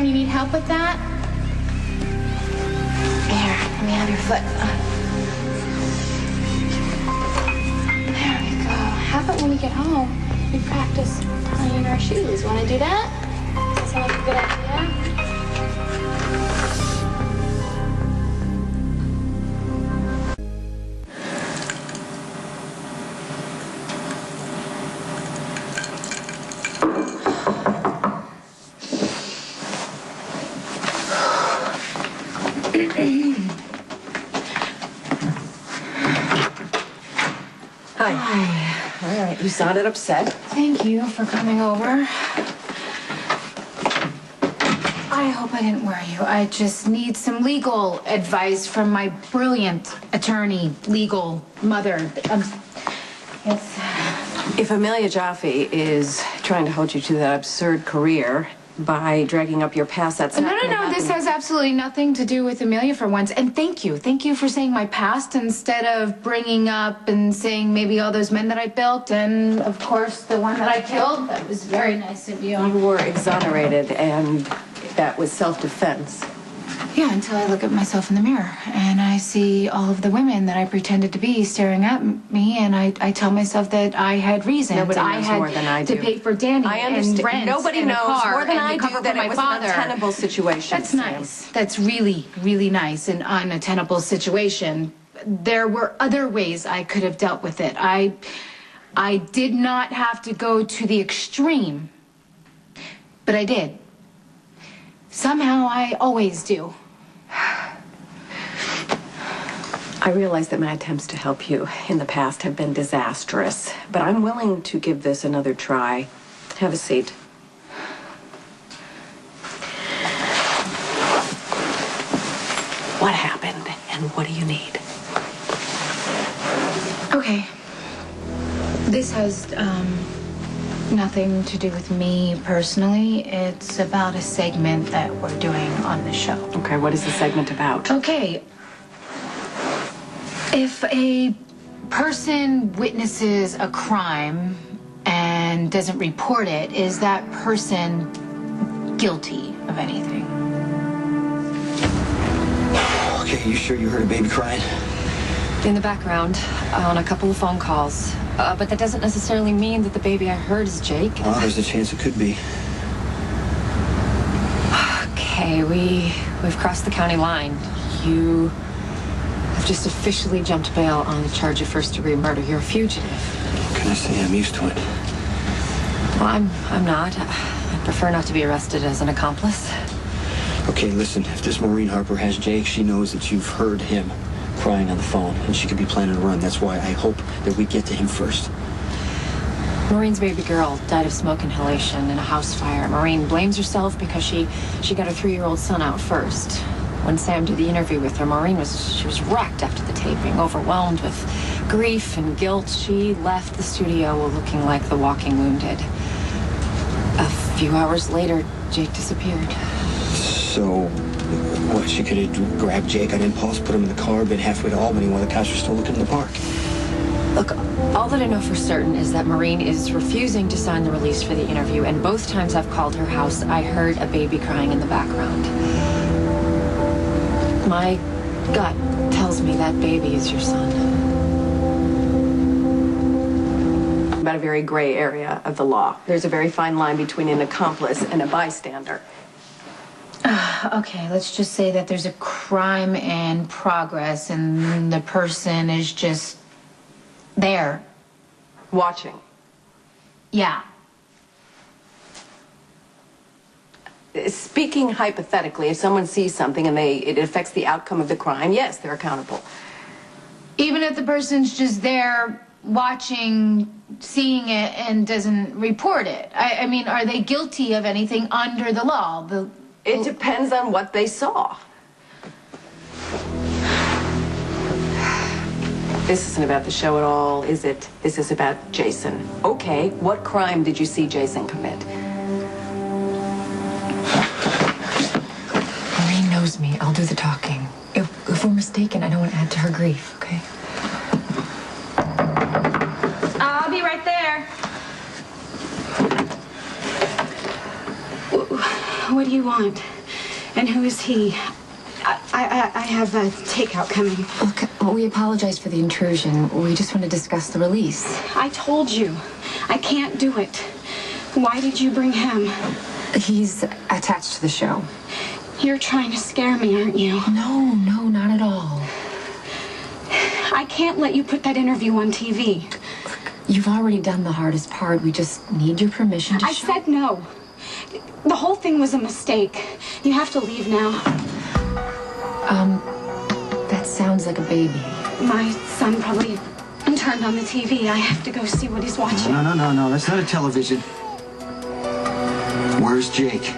you need help with that? Here, let me have your foot. There we go. How about when we get home, we practice tying our shoes? Want to do that? Does that sound like a good idea? Hi. All right, you sounded upset. Thank you for coming over. I hope I didn't worry you. I just need some legal advice from my brilliant attorney, legal mother. Yes. If Amelia Jaffe is trying to hold you to that absurd career by dragging up your past, that's not gonna happen. This has absolutely nothing to do with Amelia for once. And thank you. Thank you for saying my past instead of bringing up and saying maybe all those men that I built and, of course, the one that I killed. That was very nice of you. You were exonerated, and that was self-defense. Yeah, until I look at myself in the mirror and I see all of the women that I pretended to be staring at me, and I tell myself that I had reasons. Nobody knows more than I do. To pay for Danny and rent. Nobody and knows a car more than and I to cover do that for it was father. an untenable situation. That's nice. That's really, really nice. An unattainable situation. There were other ways I could have dealt with it. I did not have to go to the extreme, but I did. Somehow I always do. I realize that my attempts to help you in the past have been disastrous, but I'm willing to give this another try. Have a seat. What happened, and what do you need? Okay. This has nothing to do with me personally. It's about a segment that we're doing on the show. Okay, what is the segment about? Okay. If a person witnesses a crime and doesn't report it, is that person guilty of anything? Okay, you sure you heard a baby crying? In the background, on a couple of phone calls. But that doesn't necessarily mean that the baby I heard is Jake. Oh, there's a chance it could be. Okay, we've crossed the county line. You have just officially jumped bail on the charge of first-degree murder. You're a fugitive. What can I say? I'm used to it. Well, I'm not. I prefer not to be arrested as an accomplice. Okay, listen, if this Maureen Harper has Jake, she knows that you've heard him crying on the phone, and she could be planning a run. That's why I hope that we get to him first. Maureen's baby girl died of smoke inhalation in a house fire. Maureen blames herself because she got her 3-year-old son out first. When Sam did the interview with her, Maureen was wrecked after the taping, overwhelmed with grief and guilt. She left the studio looking like the walking wounded. A few hours later, Jake disappeared. So, what, she could have grabbed Jake on impulse, put him in the car, been halfway to Albany while the cops were still looking in the park. Look, all that I know for certain is that Maureen is refusing to sign the release for the interview, and both times I've called her house, I heard a baby crying in the background. My gut tells me that baby is your son. About a very gray area of the law. There's a very fine line between an accomplice and a bystander. Okay, let's just say that there's a crime in progress and the person is just there. Watching. Yeah. Speaking hypothetically, if someone sees something and it affects the outcome of the crime, yes, they're accountable. Even if the person's just there watching, seeing it, and doesn't report it. I mean, are they guilty of anything under the law? It depends on what they saw. This isn't about the show at all, is it? This is about Jason. Okay, what crime did you see Jason commit? Maureen knows me. I'll do the talking. If we're mistaken, I don't want to add to her grief, okay? I'll be right there. What do you want? And who is he? I have a takeout coming. Look, well, we apologize for the intrusion. We just want to discuss the release. I told you, I can't do it. Why did you bring him? He's attached to the show. You're trying to scare me, aren't you? No, not at all. I can't let you put that interview on TV. Look, you've already done the hardest part. We just need your permission to I said no. The whole thing was a mistake. You have to leave now. That sounds like a baby. My son probably turned on the TV. I have to go see what he's watching. No. That's not a television. Where's Jake?